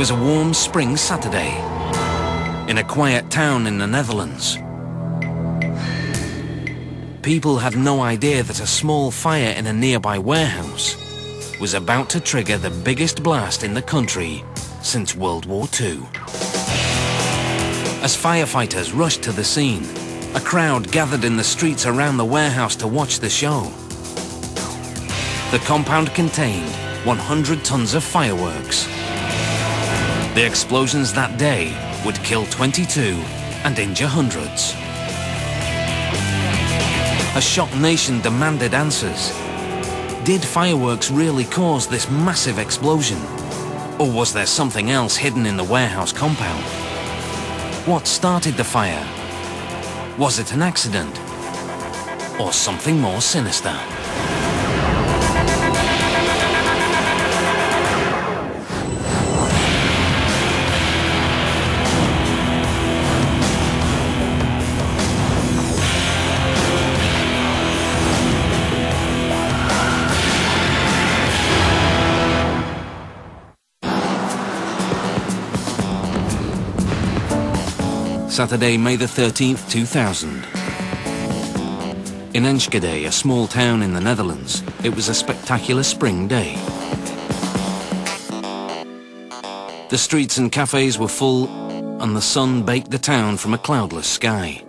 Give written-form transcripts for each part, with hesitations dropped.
was a warm spring Saturday in a quiet town in the Netherlands. People had no idea that a small fire in a nearby warehouse was about to trigger the biggest blast in the country since World War II. As firefighters rushed to the scene, a crowd gathered in the streets around the warehouse to watch the show. The compound contained 100 tons of fireworks. The explosions that day would kill 22 and injure hundreds. A shocked nation demanded answers. Did fireworks really cause this massive explosion? Or was there something else hidden in the warehouse compound? What started the fire? Was it an accident? Or something more sinister? Saturday, May the 13th, 2000. In Enschede, a small town in the Netherlands, it was a spectacular spring day. The streets and cafes were full, and the sun baked the town from a cloudless sky.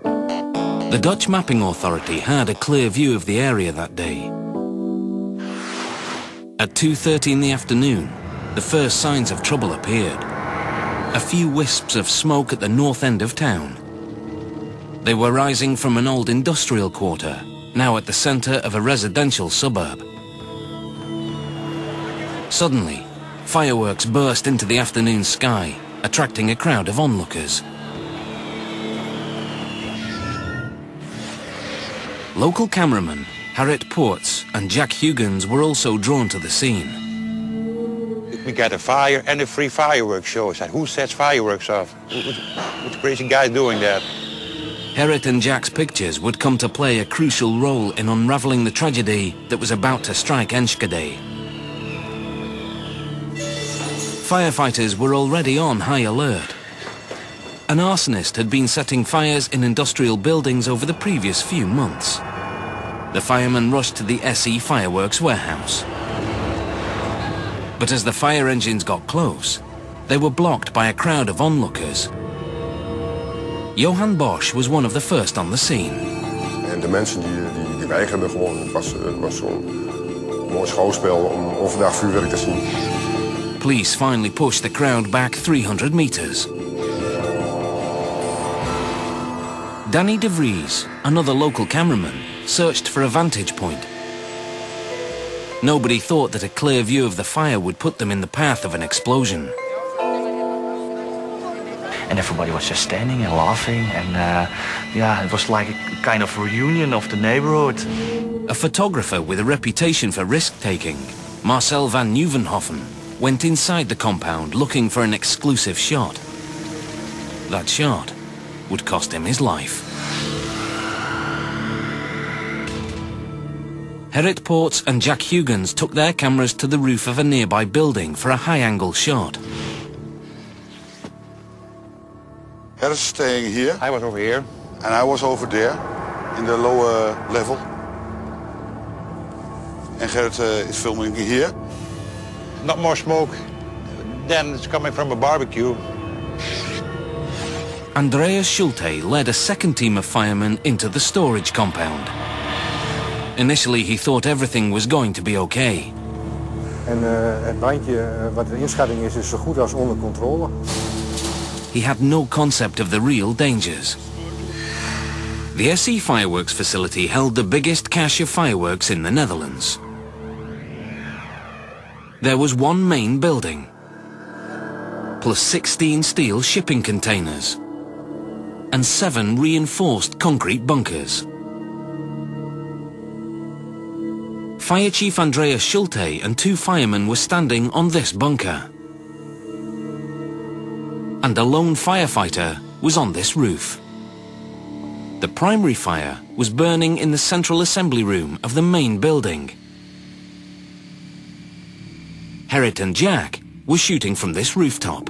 The Dutch Mapping Authority had a clear view of the area that day. At 2:30 in the afternoon, the first signs of trouble appeared. A few wisps of smoke at the north end of town. They were rising from an old industrial quarter, now at the center of a residential suburb. Suddenly, fireworks burst into the afternoon sky, attracting a crowd of onlookers. Local cameramen Gerrit Poorts and Jack Huygens were also drawn to the scene. We got a fire and a free fireworks show. I said, who sets fireworks off? What's crazy guys doing that? Gerrit and Jack's pictures would come to play a crucial role in unraveling the tragedy that was about to strike Enschede. Firefighters were already on high alert. An arsonist had been setting fires in industrial buildings over the previous few months. The firemen rushed to the SE Fireworks warehouse. But as the fire engines got close, they were blocked by a crowd of onlookers. Johan Bosch was one of the first on the scene. En de mensen die weigerden gewoon. Het was zo'n mooi schouwspel om overdag vuurwerk te zien. Police finally pushed the crowd back 300 meters. Danny de Vries, another local cameraman, searched for a vantage point. Nobody thought that a clear view of the fire would put them in the path of an explosion. And everybody was just standing and laughing, and yeah, it was like a kind of reunion of the neighborhood. A photographer with a reputation for risk-taking, Marcel van Nieuwenhoffen, went inside the compound looking for an exclusive shot. That shot would cost him his life. Gerrit Poorts and Jack Huygens took their cameras to the roof of a nearby building for a high-angle shot. Gerrit is staying here. I was over here. And I was over there, in the lower level. And Gerrit is filming here. Not more smoke. Then it's coming from a barbecue. Andreas Schulte led a second team of firemen into the storage compound. Initially, he thought everything was going to be okay. En het brandje, wat de inschatting is zo goed als onder controle. He had no concept of the real dangers. The SE Fireworks facility held the biggest cache of fireworks in the Netherlands. There was one main building, plus 16 steel shipping containers, and 7 reinforced concrete bunkers. Fire Chief Andreas Schulte and 2 firemen were standing on this bunker. And a lone firefighter was on this roof. The primary fire was burning in the central assembly room of the main building. Gerrit and Jack were shooting from this rooftop.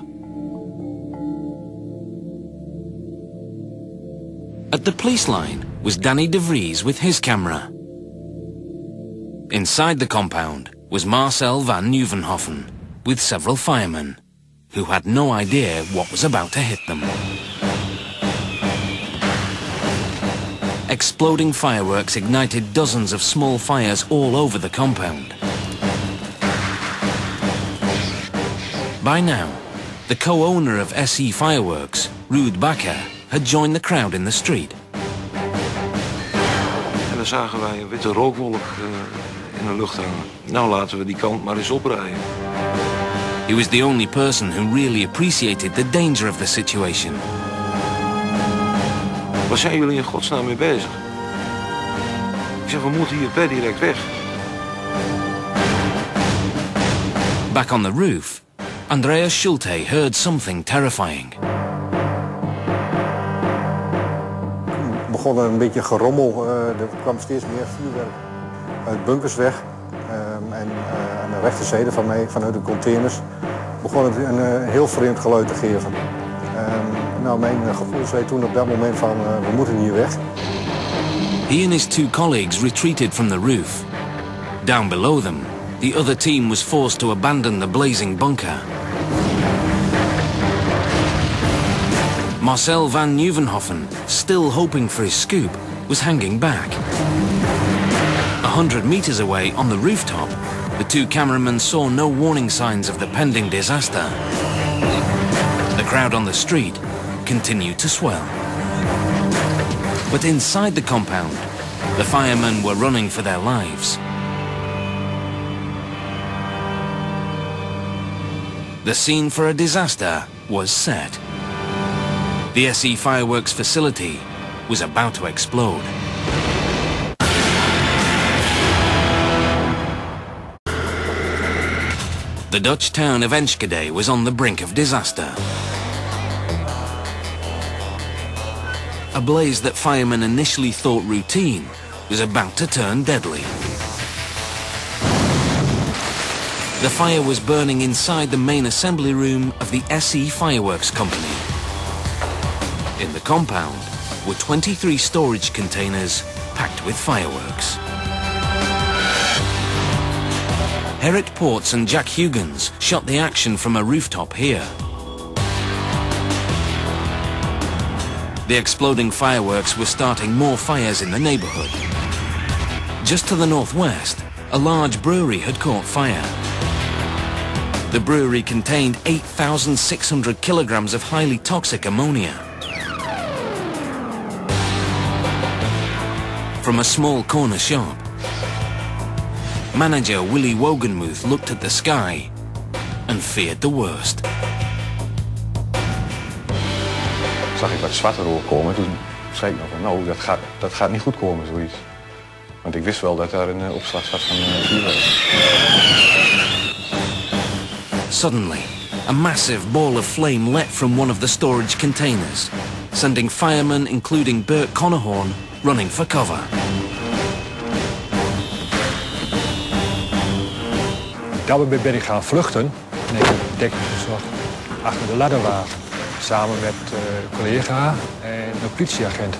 At the police line was Danny de Vries with his camera. Inside the compound was Marcel van Nieuwenhoven with several firemen, who had no idea what was about to hit them. Exploding fireworks ignited dozens of small fires all over the compound. By now, the co-owner of SE Fireworks, Ruud Bakker, had joined the crowd in the street. En dan zagen wij een witte rookwolk in de lucht hangen. Nou, laten we die kant maar eens oprijden. He was the only person who really appreciated the danger of the situation. Waar zijn jullie in godsnaam mee bezig? Ik zeg, we moeten hier per direct weg. Back on the roof, Andreas Schulte heard something terrifying. Toen begon er een beetje gerommel. Er kwam steeds meer vuurwerk uit bunkers weg. En aan de rechterzijde van mij, vanuit de containers, begon het een heel vreemd geluid te geven. Nou, mijn gevoel zei toen op dat moment van, we moeten hier weg. He and his two colleagues retreated from the roof. Down below them, the other team was forced to abandon the blazing bunker. Marcel van Nieuwenhoven, still hoping for his scoop, was hanging back. 100 meters away on the rooftop, the two cameramen saw no warning signs of the pending disaster. The crowd on the street continued to swell. But inside the compound, the firemen were running for their lives. The scene for a disaster was set. The SE Fireworks facility was about to explode. The Dutch town of Enschede was on the brink of disaster. A blaze that firemen initially thought routine was about to turn deadly. The fire was burning inside the main assembly room of the SE Fireworks company. In the compound were 23 storage containers packed with fireworks. Gerrit Poorts and Jack Huygens shot the action from a rooftop here. The exploding fireworks were starting more fires in the neighborhood. Just to the northwest, a large brewery had caught fire. The brewery contained 8,600 kilograms of highly toxic ammonia. From a small corner shop, manager Willy Wogenmuth looked at the sky and feared the worst. Zag ik wat zwarte rook komen. Toen zei ik nog van, nou, dat gaat niet goed komen, zoiets. Want ik wist wel dat daar een opslag zat van vuurwerk. Suddenly, a massive ball of flame leapt from one of the storage containers, sending firemen, including Bert Connahorn, running for cover. Daarbij ben ik gaan vluchten en ik heb dekking gezocht achter de ladderwagen. Samen met een collega en een politieagent.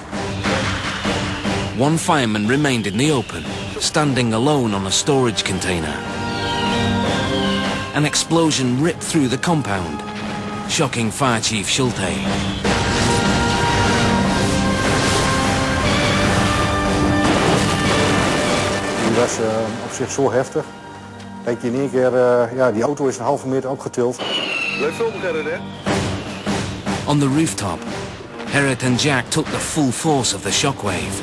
One fireman remained in the open, standing alone on a storage container. An explosion ripped through the compound, shocking Fire Chief Schulte. Die was op zich zo heftig. Kijk, in één keer, ja, die auto is een halve meter opgetild. Blijf filmen, Gerrit, hè? On the rooftop, Gerrit and Jack took the full force of the shockwave.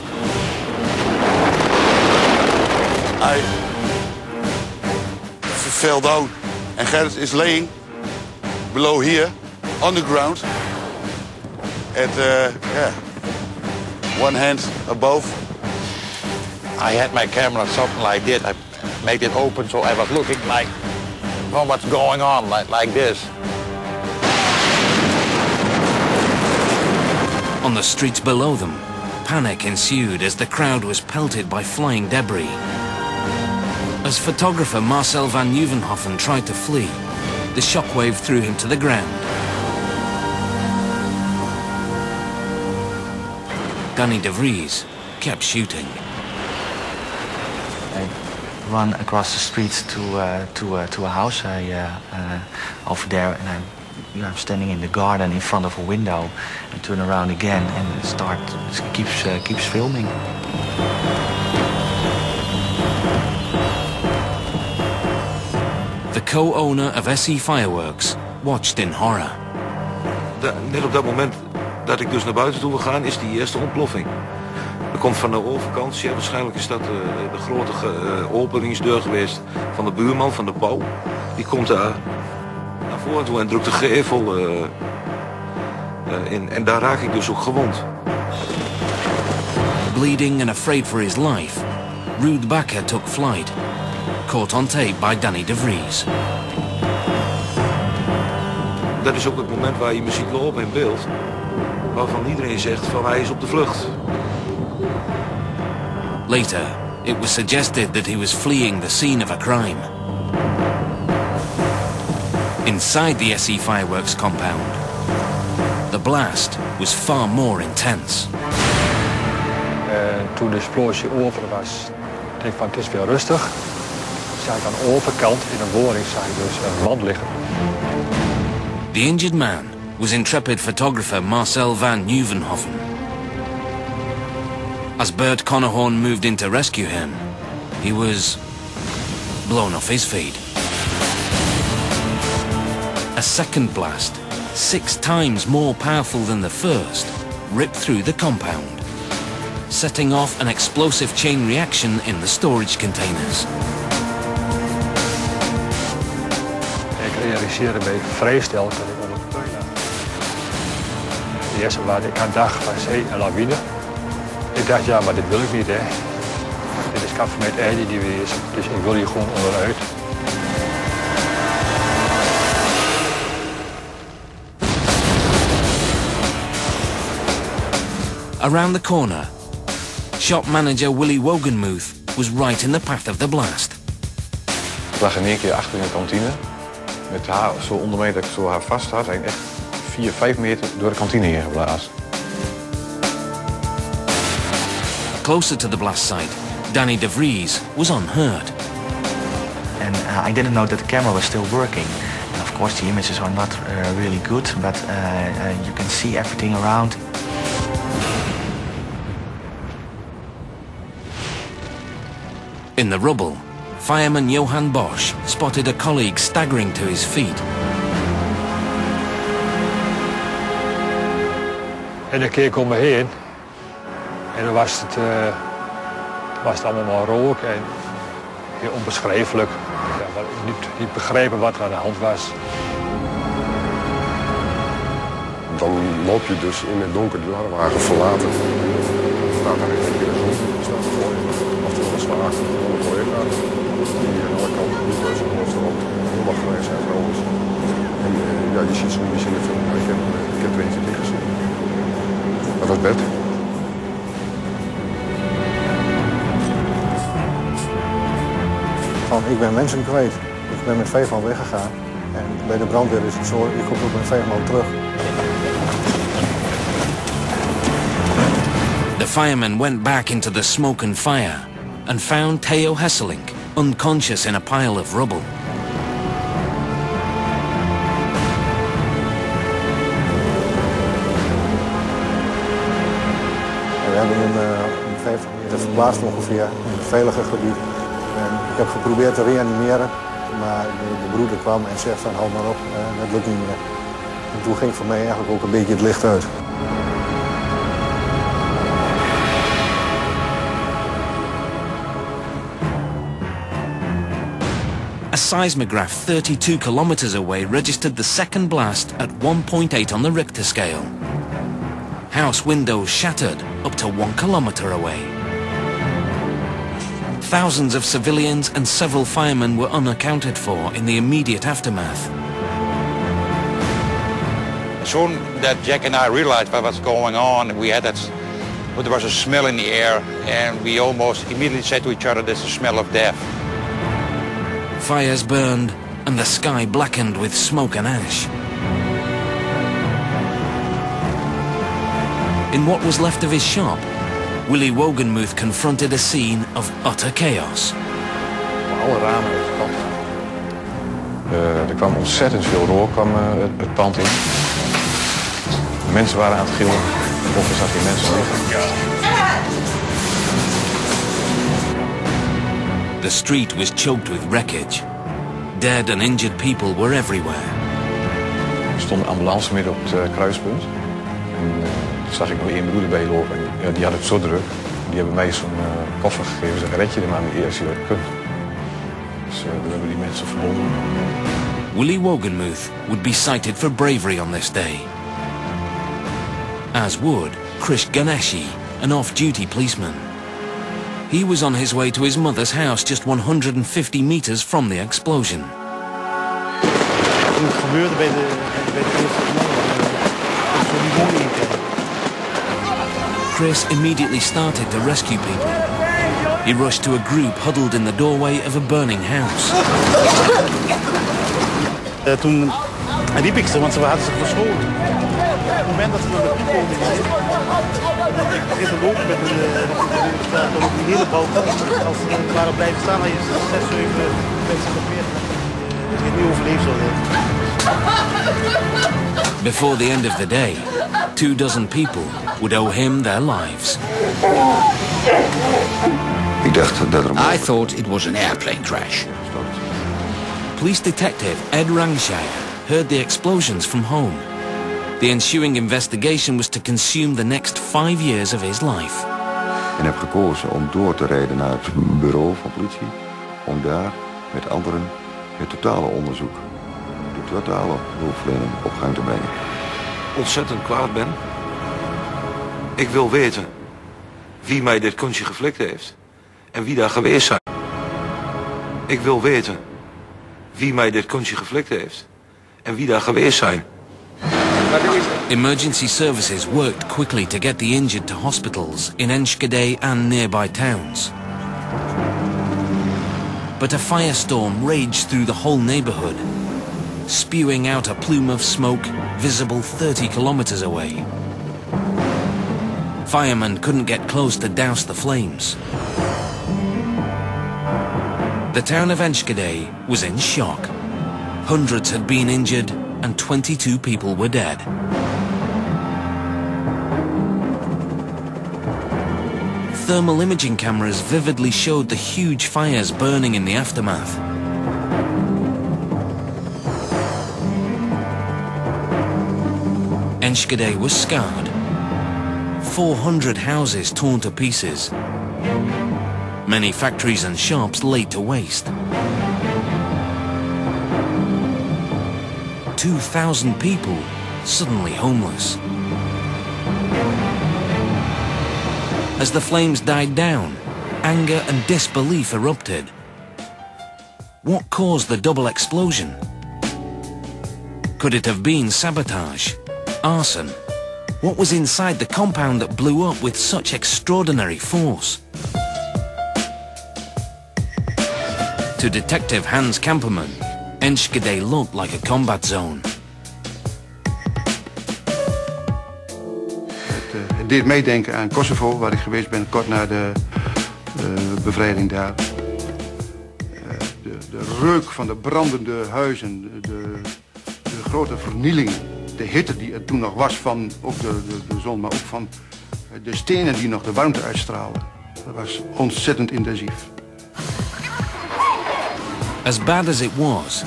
I fell down and Gerrit is laying below here on the ground at one hand above. I had my camera something like this. I made it open so I was looking like, oh, what's going on, like this. On the streets below them, panic ensued as the crowd was pelted by flying debris. As photographer Marcel van Nieuwenhoven tried to flee, the shockwave threw him to the ground. Danny de Vries kept shooting. I run across the street to a house over there, and I'm standing in the garden in front of a window, and turn around again and keeps filming. The co-owner of SE Fireworks watched in horror. Net op dat moment dat ik dus naar buiten toe wil gaan, is die eerste ontploffing. Er komt van de overkant, ja, waarschijnlijk is dat de grote openingsdeur geweest van de buurman, van de bouw. Die komt daar naar voren toe en drukt de gevel in. En daar raak ik dus ook gewond. Bleeding and afraid for his life, Ruud Bakker took flight, caught on tape by Danny de Vries. Dat is ook het moment waar je me ziet lopen in beeld, waarvan iedereen zegt van hij is op de vlucht. Later, it was suggested that he was fleeing the scene of a crime. Inside the SE Fireworks compound, the blast was far more intense. Toen de explosie over was, dacht ik van het is weer rustig. Zag ik aan de overkant in een woning zag ik dus een man liggen. The injured man was intrepid photographer Marcel van Nieuwenhoven. As Bert Connahorn moved in to rescue him, he was blown off his feet. A second blast, 6 times more powerful than the first, ripped through the compound, setting off an explosive chain reaction in the storage containers. Ik realiseerde me, ik vreesde dat ik onder de puin lag. De eerste wat ik aan dacht was, een lawine. Ik dacht, ja, maar dit wil ik niet, hè. Dit is kap met einde die weer is, dus ik wil hier gewoon onderuit. Around the corner, shop manager Willy Wogenmuth was right in the path of the blast. Ik lag in één keer achter in de kantine. Met haar zo onder mij dat ik zo haar vast had. En echt 4, 5 meter door de kantine heen geblazen. Closer to the blast site, Danny de Vries was unhurt. And I didn't know that the camera was still working. And of course the images are not really good, but you can see everything around. In the rubble, fireman Johan Bosch spotted a colleague staggering to his feet. En dan keek ik om me heen. En dan was het allemaal maar rook en heel onbeschrijfelijk. Ja, niet begrepen wat er aan de hand was. Dan loop je dus in het donker de ladderwagen verlaten. Staat daar in een keer de zon, staat er voor je. Oftewel een zwaar, een collega. Die aan alle kanten niet uit zijn hoofd erop. Helemaal grijs en vrolijk. En ja, je ziet zo'n beetje in de film. Ik heb er eentje tegen gezien. Dat was Bert. Ik ben mensen kwijt. Ik ben met 5 man weggegaan. En bij de brandweer is het zo, ik kom ook met 5 man terug. The firemen went back into the smoke and fire and found Theo Hesselink unconscious in a pile of rubble. We hebben hem 50 meter verplaatst ongeveer in een veiliger gebied. En ik heb geprobeerd te reanimeren, maar de broeder kwam en zei van hou maar op, dat lukt niet meer. En toen ging voor mij eigenlijk ook een beetje het licht uit. A seismograph 32 kilometers away registered the second blast at 1.8 on the Richter scale. House windows shattered up to 1 kilometer away. Thousands of civilians and several firemen were unaccounted for in the immediate aftermath. Soon that Jack and I realized what was going on, there was a smell in the air, and we almost immediately said to each other, "That's the smell of death." Fires burned and the sky blackened with smoke and ash. In what was left of his shop, Willy Wogenmuth confronted a scene of utter chaos. Alle ramen uit het pand. Er kwam ontzettend veel rook het pand in. De mensen waren aan het gillen. Of er zat hier mensen liggen. The street was choked with wreckage. Dead and injured people were everywhere. Er stond een ambulance midden op het kruispunt. En toen zag ik nog één broeder bij lopen. En, ja, die had het zo druk. Die hebben mij zo'n koffer gegeven. Zeggen, red je er maar mee als je dat kunt. Dus we hebben die mensen verbonden. Willy Wogenmuth would be cited for bravery on this day. As would Krish Ganeshi, an off-duty policeman. He was on his way to his mother's house just 150 meters from the explosion. Toen het gebeurde bij de eerste woning. Chris immediately started to rescue people. He rushed to a group huddled in the doorway of a burning house. Toen riep ik ze, want ze hadden zich verscholen. Op het moment dat ze naar de komen, ik begin te lopen met een hele balkon. Als ze waren blijven staan, had je 6, 7 mensen nog meer die het niet overleefd zouden hebben. Before the end of the day, 24 people would owe him their lives. I thought it was an airplane crash. Police detective Ed Rangshire heard the explosions from home. The ensuing investigation was to consume the next 5 years of his life. En heb gekozen om door te rijden naar het bureau van politie. Om daar met anderen het totale onderzoek, de totale hulpverlening op gang te brengen. Ontzettend kwaad ben. Ik wil weten wie mij dit kunstje geflikt heeft. En wie daar geweest zijn. Ik wil weten wie mij dit kunstje geflikt heeft. En wie daar geweest zijn. Emergency services worked quickly to get the injured to hospitals in Enschede and nearby towns. But a firestorm raged through the whole neighborhood, spewing out a plume of smoke visible 30 kilometers away. Firemen couldn't get close to douse the flames. The town of Enschede was in shock. Hundreds had been injured and 22 people were dead. Thermal imaging cameras vividly showed the huge fires burning in the aftermath. Enschede was scarred. 400 houses torn to pieces. Many factories and shops laid to waste. 2,000 people suddenly homeless. As the flames died down, anger and disbelief erupted. What caused the double explosion? Could it have been sabotage? Arson? What was inside the compound that blew up with such extraordinary force? To Detective Hans Kamperman, Enschede looked like a combat zone. Het deed meedenken aan Kosovo, waar ik geweest ben kort na de bevrijding daar. De reuk van de brandende huizen, de grote vernieling, de hitte die er toen nog was van ook de zon, maar ook van de stenen die nog de warmte uitstraalden. Dat was ontzettend intensief. As bad as it was,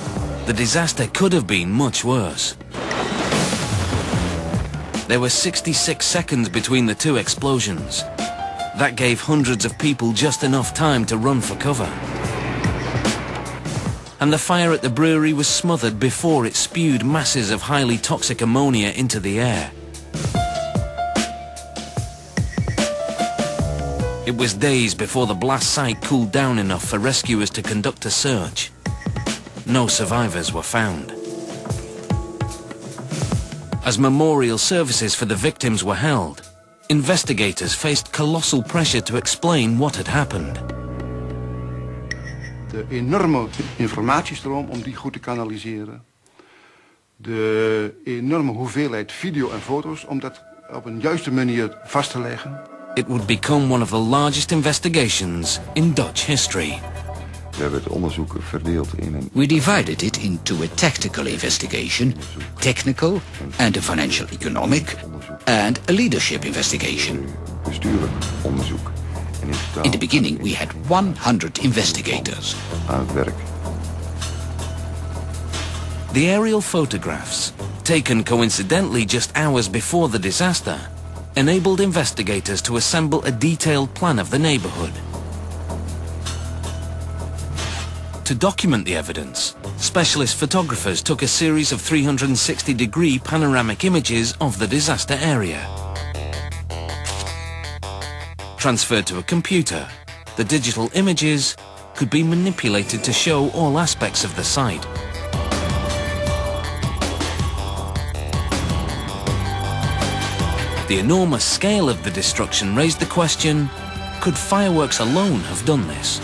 the disaster could have been much worse. There were 66 seconds between the two explosions. That gave hundreds of people just enough time to run for cover. And the fire at the brewery was smothered before it spewed masses of highly toxic ammonia into the air. It was days before the blast site cooled down enough for rescuers to conduct a search. No survivors were found. As memorial services for the victims were held, investigators faced colossal pressure to explain what had happened. De enorme informatiestroom om die goed te kanaliseren. De enorme hoeveelheid video en foto's om dat op een juiste manier vast te leggen. It would become one of the largest investigations in Dutch history. We hebben het onderzoek verdeeld in een... We divided it into a tactical investigation, technical and a financial economic, and a leadership investigation. Bestuurlijk onderzoek. En in the beginning we had 100 investigators. Aan het werk. The aerial photographs, taken coincidentally just hours before the disaster, enabled investigators to assemble a detailed plan of the neighborhood. To document the evidence, specialist photographers took a series of 360-degree panoramic images of the disaster area. Transferred to a computer, the digital images could be manipulated to show all aspects of the site. The enormous scale of the destruction raised the question, could fireworks alone have done this?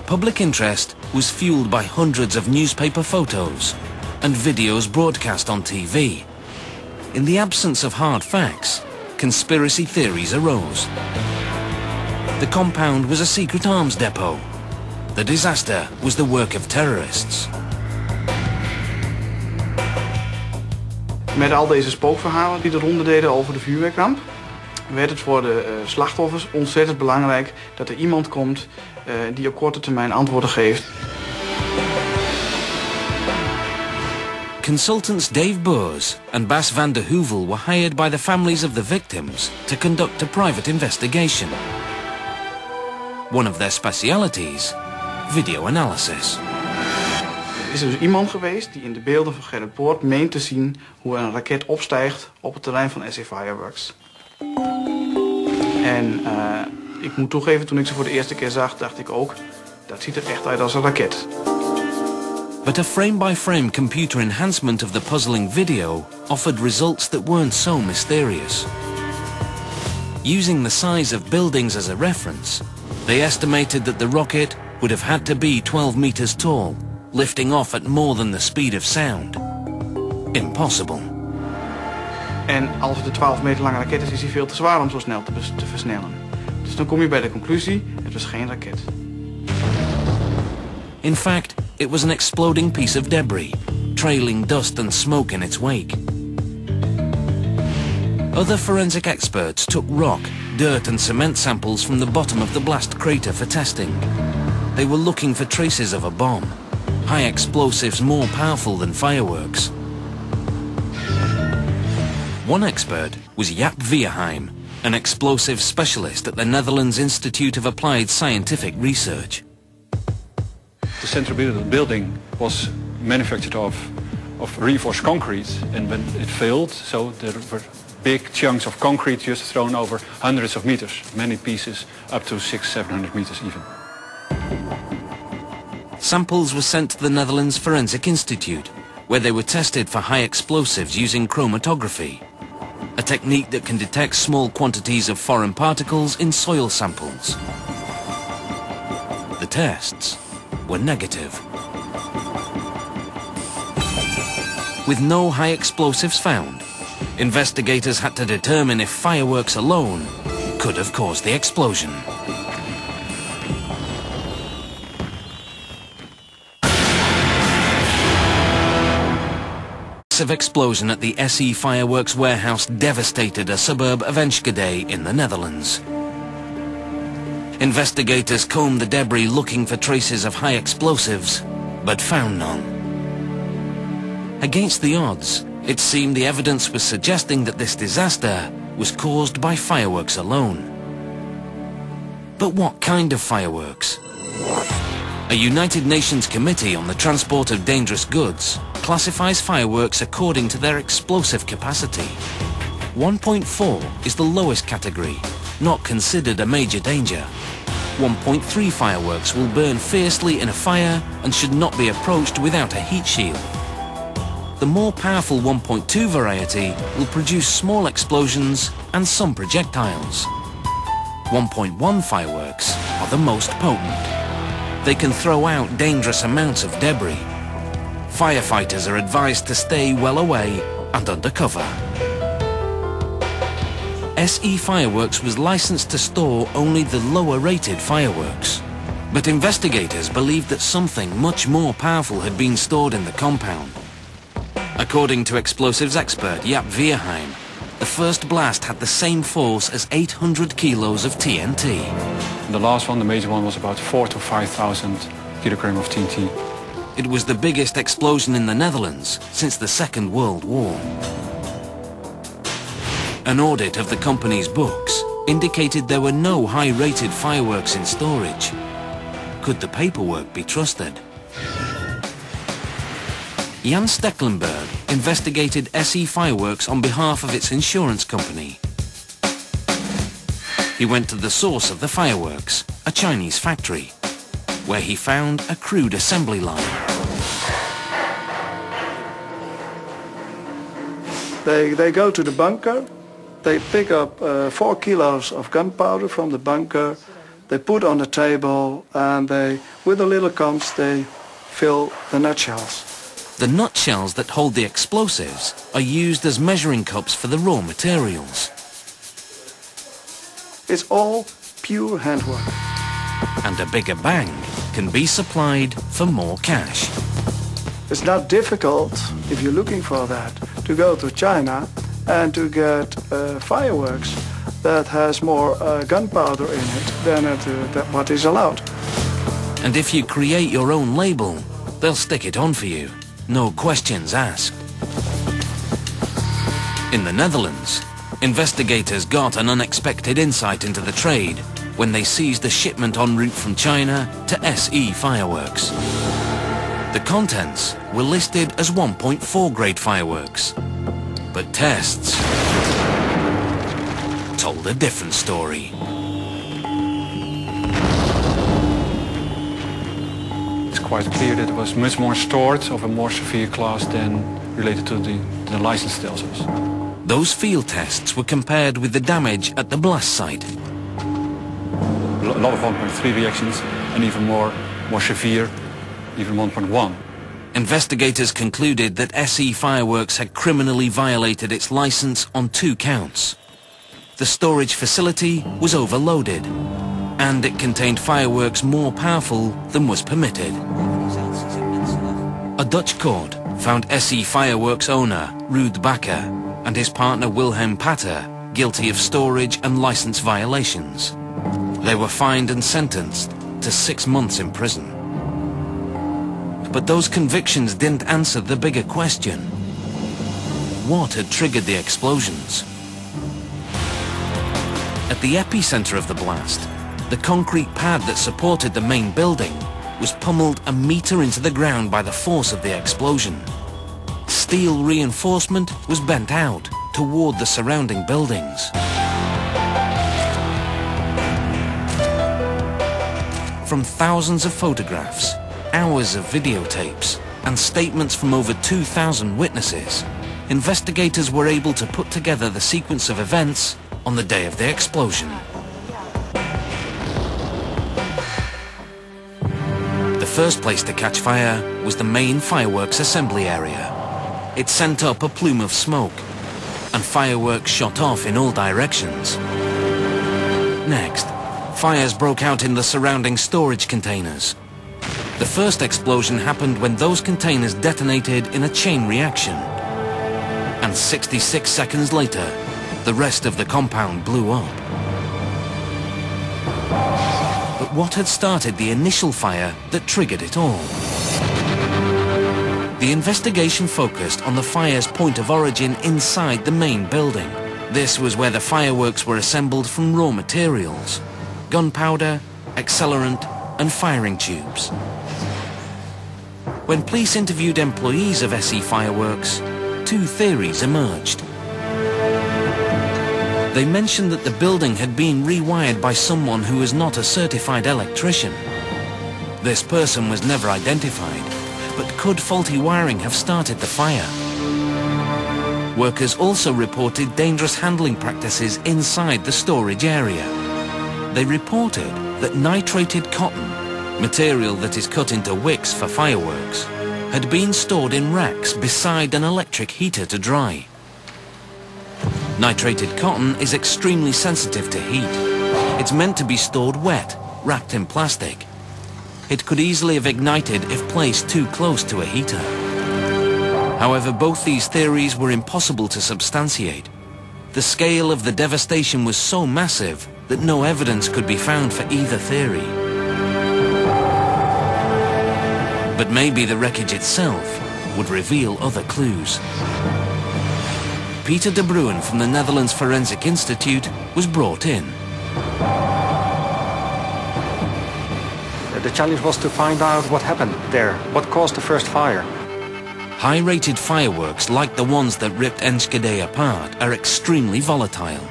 Public interest was fueled by hundreds of newspaper photos and videos broadcast on TV. In the absence of hard facts, conspiracy theories arose. The compound was a secret arms depot. The disaster was the work of terrorists. Met al deze spookverhalen die de ronde deden over de vuurwerkramp, werd het voor de slachtoffers ontzettend belangrijk dat er iemand komt die op korte termijn antwoorden geeft. Consultants Dave Boers and Bas van der Heuvel were hired by the families of the victims to conduct a private investigation. One of their specialities, video analysis. Er is dus iemand geweest die in de beelden van Gerrit Poort meent te zien hoe een raket opstijgt op het terrein van SC Fireworks. En ik moet toegeven, toen ik ze voor de eerste keer zag, dacht ik ook, dat ziet er echt uit als een raket. But a frame-by-frame computer enhancement of the puzzling video offered results that weren't so mysterious. Using the size of buildings as a reference, they estimated that the rocket would have had to be 12 meters tall, lifting off at more than the speed of sound. Impossible. En als het een 12 meter lange raket is, is hij veel te zwaar om zo snel te versnellen. Dus dan kom je bij de conclusie, het was geen raket. In fact, it was an exploding piece of debris, trailing dust and smoke in its wake. Other forensic experts took rock, dirt and cement samples from the bottom of the blast crater for testing. They were looking for traces of a bomb, high explosives more powerful than fireworks. One expert was Jaap Vierheim, an explosive specialist at the Netherlands Institute of Applied Scientific Research. The central building was manufactured of reinforced concrete, and when it failed, so there were big chunks of concrete just thrown over hundreds of meters, many pieces up to 600-700 meters even. Samples were sent to the Netherlands Forensic Institute, where they were tested for high explosives using chromatography, a technique that can detect small quantities of foreign particles in soil samples. The tests were negative. With no high explosives found, investigators had to determine if fireworks alone could have caused the explosion. A massive explosion at the SE Fireworks warehouse devastated a suburb of Enschede in the Netherlands. Investigators combed the debris looking for traces of high explosives, but found none. Against the odds, it seemed the evidence was suggesting that this disaster was caused by fireworks alone. But what kind of fireworks? A United Nations Committee on the Transport of Dangerous Goods classifies fireworks according to their explosive capacity. 1.4 is the lowest category, not considered a major danger. 1.3 fireworks will burn fiercely in a fire and should not be approached without a heat shield. The more powerful 1.2 variety will produce small explosions and some projectiles. 1.1 fireworks are the most potent. They can throw out dangerous amounts of debris. Firefighters are advised to stay well away and under cover. SE Fireworks was licensed to store only the lower-rated fireworks. But investigators believed that something much more powerful had been stored in the compound. According to explosives expert Jaap Veerheim, the first blast had the same force as 800 kilos of TNT. The last one, the major one, was about 4,000 to 5,000 kilograms of TNT. It was the biggest explosion in the Netherlands since the Second World War. An audit of the company's books indicated there were no high-rated fireworks in storage. Could the paperwork be trusted? Jan Stecklenburg investigated SE Fireworks on behalf of its insurance company. He went to the source of the fireworks, a Chinese factory, where he found a crude assembly line. They go to the bunker, they pick up 4 kilos of gunpowder from the bunker, they put on the table, and with the little comps, they fill the nutshells. The nutshells that hold the explosives are used as measuring cups for the raw materials. It's all pure handwork. And a bigger bang can be supplied for more cash. It's not difficult, if you're looking for that, to go to China and to get fireworks that has more gunpowder in it than what is allowed. And if you create your own label, they'll stick it on for you. No questions asked. In the Netherlands, investigators got an unexpected insight into the trade when they seized a shipment en route from China to SE Fireworks. The contents were listed as 1.4 grade fireworks, but tests told a different story. It's quite clear that it was much more stored of a more severe class than related to the license tells us. Those field tests were compared with the damage at the blast site. A lot of 1.3 reactions and even more severe, even 1.1. Investigators concluded that SE Fireworks had criminally violated its license on 2 counts. The storage facility was overloaded, and it contained fireworks more powerful than was permitted. A Dutch court found SE Fireworks owner Ruud Bakker and his partner Wilhelm Patter guilty of storage and license violations. They were fined and sentenced to 6 months in prison. But those convictions didn't answer the bigger question. What had triggered the explosions? At the epicenter of the blast, the concrete pad that supported the main building was pummeled a meter into the ground by the force of the explosion. Steel reinforcement was bent out toward the surrounding buildings. From thousands of photographs, hours of videotapes, and statements from over 2,000 witnesses, investigators were able to put together the sequence of events on the day of the explosion. The first place to catch fire was the main fireworks assembly area. It sent up a plume of smoke, and fireworks shot off in all directions. Next, fires broke out in the surrounding storage containers. The first explosion happened when those containers detonated in a chain reaction. And 66 seconds later, the rest of the compound blew up. But what had started the initial fire that triggered it all? The investigation focused on the fire's point of origin inside the main building. This was where the fireworks were assembled from raw materials: gunpowder, accelerant, and firing tubes. When police interviewed employees of SE Fireworks, 2 theories emerged. They mentioned that the building had been rewired by someone who was not a certified electrician. This person was never identified, but could faulty wiring have started the fire? Workers also reported dangerous handling practices inside the storage area. They reported that nitrated cotton, material that is cut into wicks for fireworks, had been stored in racks beside an electric heater to dry. Nitrated cotton is extremely sensitive to heat. It's meant to be stored wet, wrapped in plastic. It could easily have ignited if placed too close to a heater. However, both these theories were impossible to substantiate. The scale of the devastation was so massive that no evidence could be found for either theory. But maybe the wreckage itself would reveal other clues. Peter de Bruin from the Netherlands Forensic Institute was brought in. The challenge was to find out what happened there, what caused the first fire. High-rated fireworks like the ones that ripped Enschede apart are extremely volatile.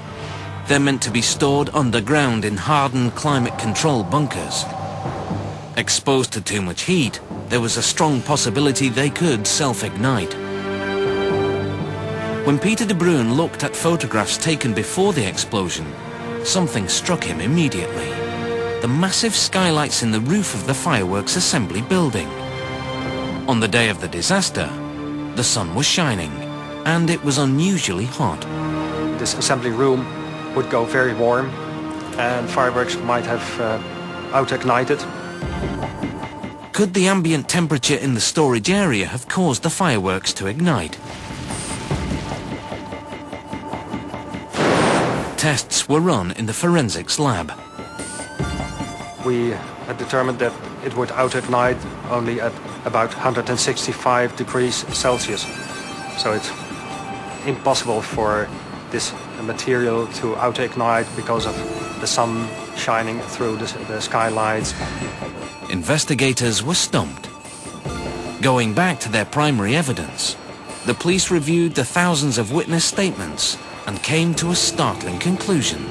They're meant to be stored underground in hardened climate-control bunkers. Exposed to too much heat, there was a strong possibility they could self-ignite. When Peter de Bruin looked at photographs taken before the explosion, something struck him immediately. The massive skylights in the roof of the fireworks assembly building. On the day of the disaster, the sun was shining, and it was unusually hot. This assembly room would go very warm, and fireworks might have out-ignited. Could the ambient temperature in the storage area have caused the fireworks to ignite? Tests were run in the forensics lab. We had determined that it would out-ignite only at about 165 degrees Celsius. So it's impossible for this material to out-ignite because of the sun shining through the skylights. Investigators were stumped. Going back to their primary evidence, the police reviewed the thousands of witness statements and came to a startling conclusion.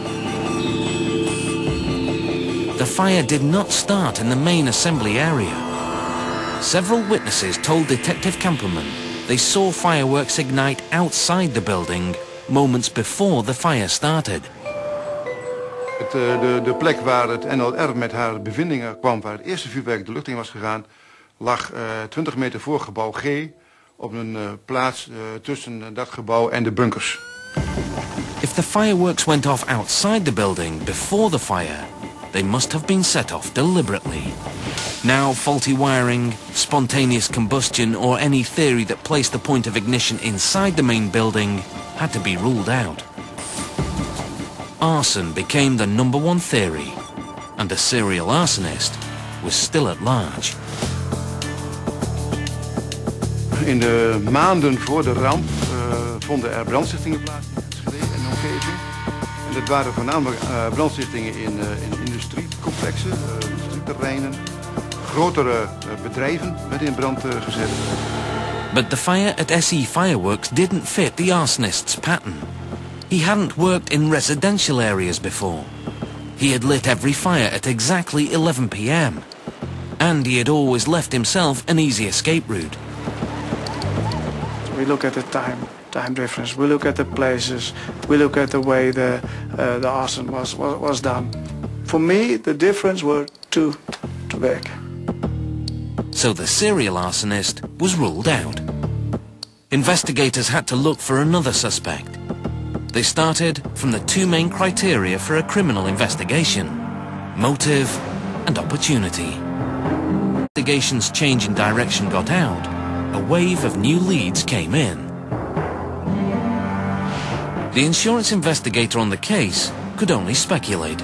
The fire did not start in the main assembly area. Several witnesses told Detective Kamperman they saw fireworks ignite outside the building moments before the fire started. De plek waar het NLR met haar bevindingen kwam, waar het eerste vuurwerk de lucht in was gegaan, lag 20 meter voor gebouw G op een plaats tussen dat gebouw en de bunkers. If the fireworks went off outside the building before the fire, they must have been set off deliberately. Now, faulty wiring, spontaneous combustion, or any theory that placed the point of ignition inside the main building had to be ruled out. Arson became the #1 theory, and the serial arsonist was still at large. In de maanden voor de ramp vonden er brandstichtingen plaats in Enschede en de omgeving. En dat waren voornamelijk brandstichtingen in industriecomplexen, industrieterreinen. Grotere bedrijven werden in brand gezet. But the fire at SE Fireworks didn't fit the arsonist's pattern. He hadn't worked in residential areas before. He had lit every fire at exactly 11 p.m. And he had always left himself an easy escape route. We look at the time difference. We look at the places. We look at the way the arson was done. For me, the difference were too big. So the serial arsonist was ruled out. Investigators had to look for another suspect. They started from the two main criteria for a criminal investigation: motive and opportunity. Investigation's change in direction got out. A wave of new leads came in. The insurance investigator on the case could only speculate.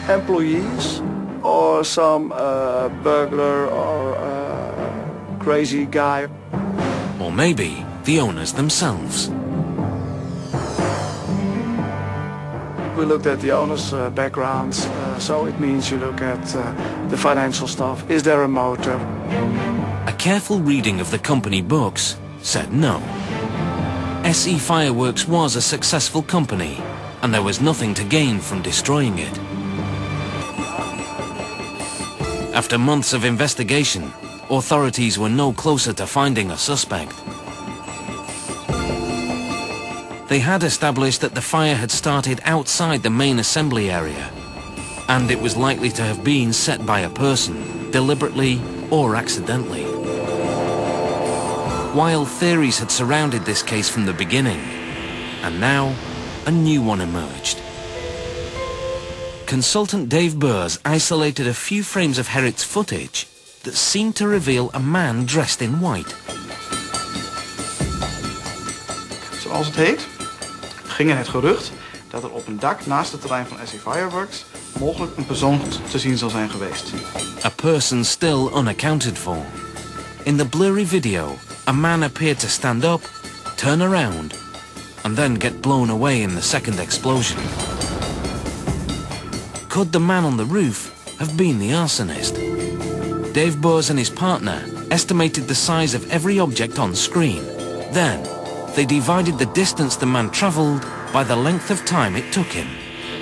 Employees or some burglar or crazy guy. Or maybe the owners themselves. We looked at the owners' backgrounds, so it means you look at the financial stuff. Is there a motive? A careful reading of the company books said no. SE Fireworks was a successful company, and there was nothing to gain from destroying it. After months of investigation, authorities were no closer to finding a suspect. They had established that the fire had started outside the main assembly area, and it was likely to have been set by a person, deliberately or accidentally. Wild theories had surrounded this case from the beginning, and now a new one emerged. Consultant Dave Burrs isolated a few frames of Herritt's footage that seemed to reveal a man dressed in white. Zoals het heet, ging er het gerucht dat er op een dak naast het terrein van SE Fireworks mogelijk een persoon te zien zal zijn geweest. A person still unaccounted for. In the blurry video, a man appeared to stand up, turn around, and then get blown away in the second explosion. Could the man on the roof have been the arsonist? Dave Burrs and his partner estimated the size of every object on screen. Then, they divided the distance the man traveled by the length of time it took him.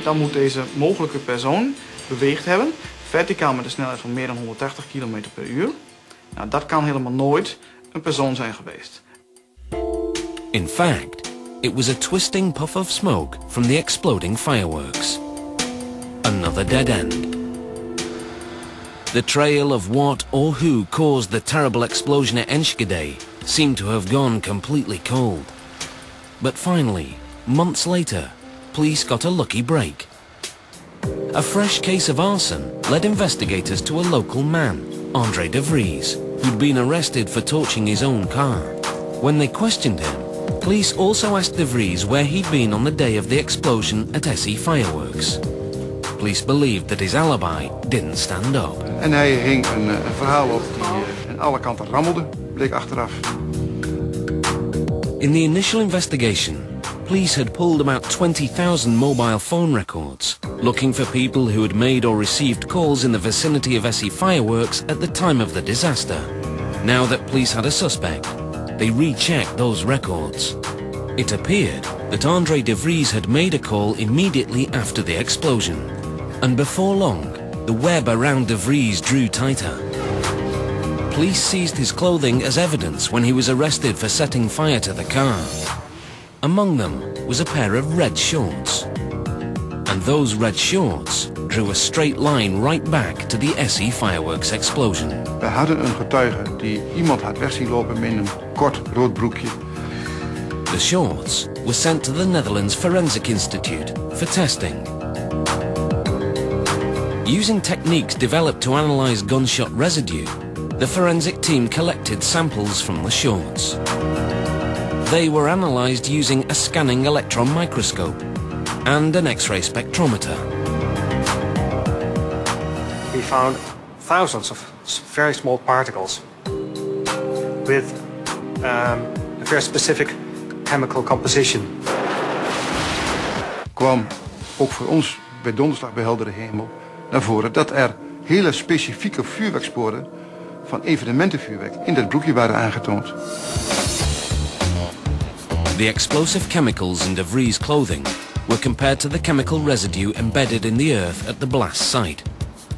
Dan moet deze mogelijke persoon beweegd hebben, verticaal met een snelheid van meer dan 180 km per uur. Nou, dat kan helemaal nooit een persoon zijn geweest. In fact, it was a twisting puff of smoke from the exploding fireworks. Another dead end. The trail of what or who caused the terrible explosion at Enschede seemed to have gone completely cold. But finally, months later, police got a lucky break. A fresh case of arson led investigators to a local man, André de Vries, who'd been arrested for torching his own car. When they questioned him, police also asked de Vries where he'd been on the day of the explosion at SE Fireworks. Police believed that his alibi didn't stand up. En hij hing een verhaal op die aan alle kanten rammelde, bleek achteraf. In the initial investigation, police had pulled about 20,000 mobile phone records, looking for people who had made or received calls in the vicinity of SE Fireworks at the time of the disaster. Now that police had a suspect, they rechecked those records. It appeared that André de Vries had made a call immediately after the explosion. And before long, the web around de Vries drew tighter. Police seized his clothing as evidence when he was arrested for setting fire to the car. Among them was a pair of red shorts. And those red shorts drew a straight line right back to the SE Fireworks explosion. We hadden een getuige die iemand had weg zien lopen in een kort rood broekje. The shorts were sent to the Netherlands Forensic Institute for testing. Using techniques developed to analyze gunshot residue, the forensic team collected samples from the shorts. They were analyzed using a scanning electron microscope and an X-ray spectrometer. We found thousands of very small particles with a very specific chemical composition. Kwam ook voor ons bij donderslag bij heldere hemel naar voren dat er hele specifieke vuurwerksporen van evenementenvuurwerk in dat broekje waren aangetoond. The explosive chemicals in de Vries' clothing were compared to the chemical residue embedded in the earth at the blast site.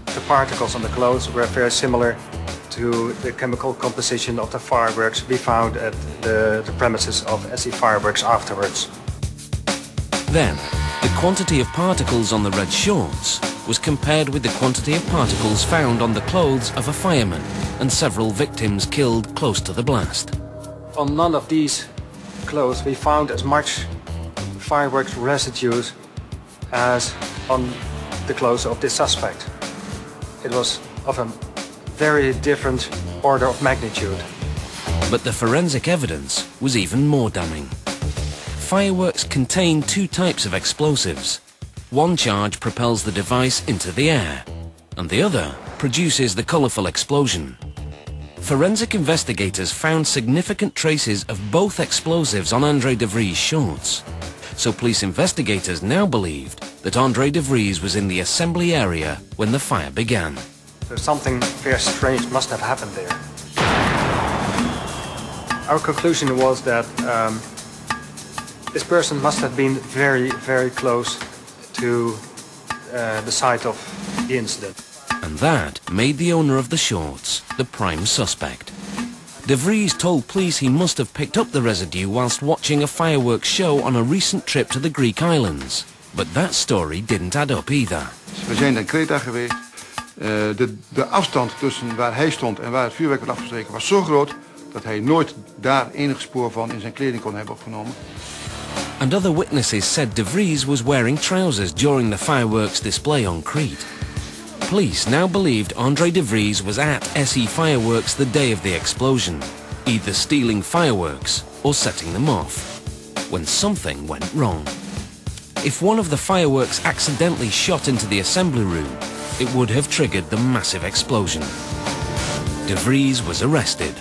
The particles on the clothes were very similar to the chemical composition of the fireworks we found at the premises of SE Fireworks afterwards. Then, the quantity of particles on the red shorts was compared with the quantity of particles found on the clothes of a fireman and several victims killed close to the blast. On none of these clothes we found as much fireworks residues as on the clothes of this suspect. It was of a very different order of magnitude. But the forensic evidence was even more damning. Fireworks contain two types of explosives. One charge propels the device into the air, and the other produces the colourful explosion. Forensic investigators found significant traces of both explosives on André de Vries' shorts. So police investigators now believed that André de Vries was in the assembly area when the fire began. So something very strange must have happened there. Our conclusion was that this person must have been very, very close to the site of the incident. And that made the owner of the shorts the prime suspect. De Vries told police he must have picked up the residue whilst watching a fireworks show on a recent trip to the Greek islands. But that story didn't add up either. We zijn in Kreta geweest. De afstand tussen waar hij stond en waar het vuurwerk werd afgestreken was zo groot dat hij nooit daar enig spoor van in zijn kleding kon hebben opgenomen. And other witnesses said De Vries was wearing trousers during the fireworks display on Crete. Police now believed André De Vries was at SE Fireworks the day of the explosion, either stealing fireworks or setting them off, when something went wrong. If one of the fireworks accidentally shot into the assembly room, it would have triggered the massive explosion. De Vries was arrested.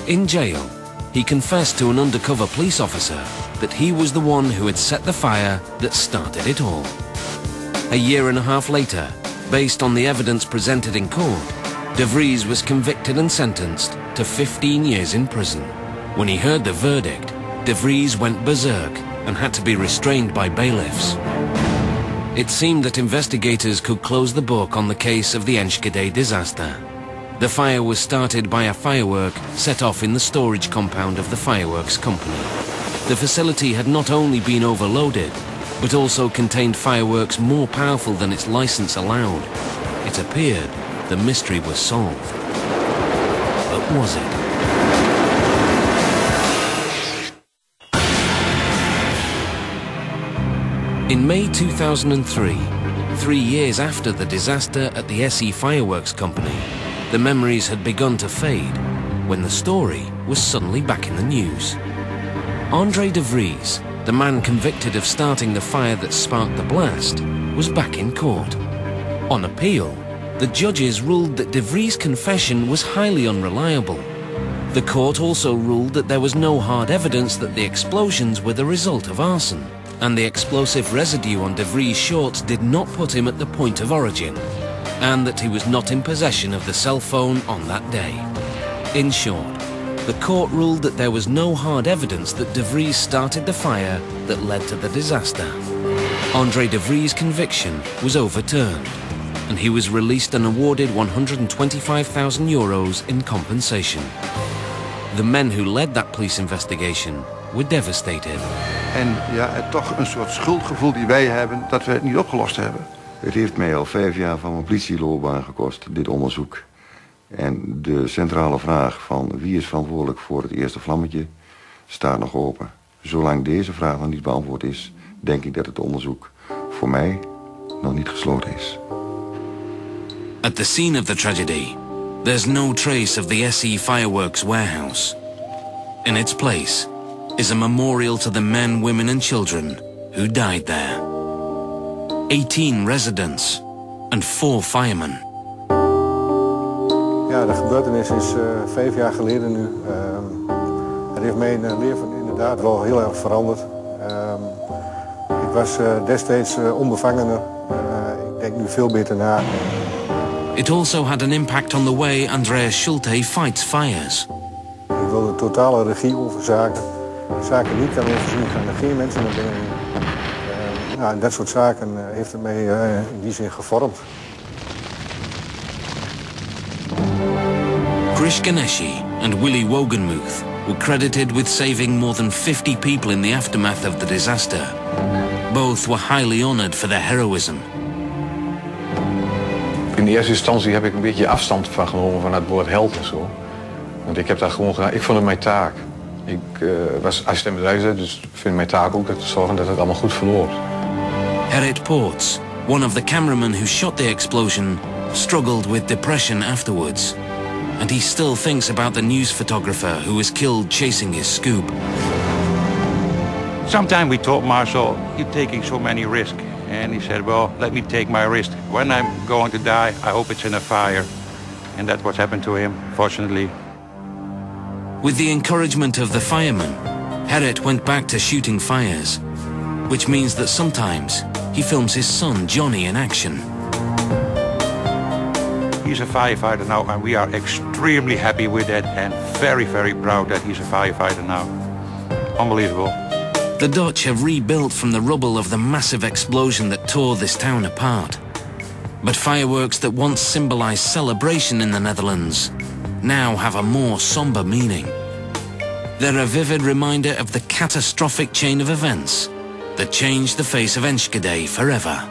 In jail, he confessed to an undercover police officer that he was the one who had set the fire that started it all. A year and a half later, based on the evidence presented in court, De Vries was convicted and sentenced to 15 years in prison. When he heard the verdict, De Vries went berserk and had to be restrained by bailiffs. It seemed that investigators could close the book on the case of the Enschede disaster. The fire was started by a firework set off in the storage compound of the fireworks company. The facility had not only been overloaded, but also contained fireworks more powerful than its license allowed. It appeared the mystery was solved. But was it? In May 2003, 3 years after the disaster at the SE Fireworks Company, the memories had begun to fade when the story was suddenly back in the news. André De Vries, the man convicted of starting the fire that sparked the blast, was back in court. On appeal, the judges ruled that De Vries' confession was highly unreliable. The court also ruled that there was no hard evidence that the explosions were the result of arson, and the explosive residue on De Vries' shorts did not put him at the point of origin, and that he was not in possession of the cell phone on that day. In short, the court ruled that there was no hard evidence that De Vries started the fire that led to the disaster. André De Vries' conviction was overturned, and he was released and awarded €125,000 in compensation. The men who led that police investigation were devastated. En ja, toch een soort schuldgevoel die wij hebben dat we het niet opgelost hebben. Het heeft mij al 5 jaar van mijn politieloopbaan gekost, dit onderzoek. En de centrale vraag van wie is verantwoordelijk voor het eerste vlammetje staat nog open. Zolang deze vraag nog niet beantwoord is, denk ik dat het onderzoek voor mij nog niet gesloten is. At the scene of the tragedy, there's no trace of the SE Fireworks warehouse. In its place is a memorial to the men, women and children who died there. 18 residents and 4 firemen. Ja, de gebeurtenis is 5 jaar geleden nu. Het heeft mijn leven inderdaad wel heel erg veranderd. Ik was destijds onbevangener. Ik denk nu veel beter na. It also had an impact on the way Andreas Schulte fights fires. Ik wil de totale regie over zaken. Zaken niet kan overzien, gaan er geen mensen naar binnen. En dat soort zaken heeft het mij in die zin gevormd. Krish Ganeshi and Willy Wogenmuth were credited with saving more than 50 people in the aftermath of the disaster. Both were highly honored for their heroism. In de eerste instantie heb ik een beetje afstand van genomen van het woord held en zo. Want ik heb dat gewoon gedaan. Ik vond het mijn taak. Ik was assistent bedrijfsleider, dus ik vind mijn taak ook te zorgen dat het allemaal goed verloopt. Gerrit Poorts, one of the cameramen who shot the explosion, struggled with depression afterwards. And he still thinks about the news photographer who was killed chasing his scoop. Sometime we told Marcel, you're taking so many risks. And he said, well, let me take my risk. When I'm going to die, I hope it's in a fire. And that's what happened to him, fortunately. With the encouragement of the firemen, Gerrit went back to shooting fires, which means that sometimes he films his son Johnny in action. He's a firefighter now, and we are extremely happy with that and very, very proud that he's a firefighter now. Unbelievable. The Dutch have rebuilt from the rubble of the massive explosion that tore this town apart. But fireworks that once symbolized celebration in the Netherlands now have a more somber meaning. They're a vivid reminder of the catastrophic chain of events that changed the face of Enschede forever.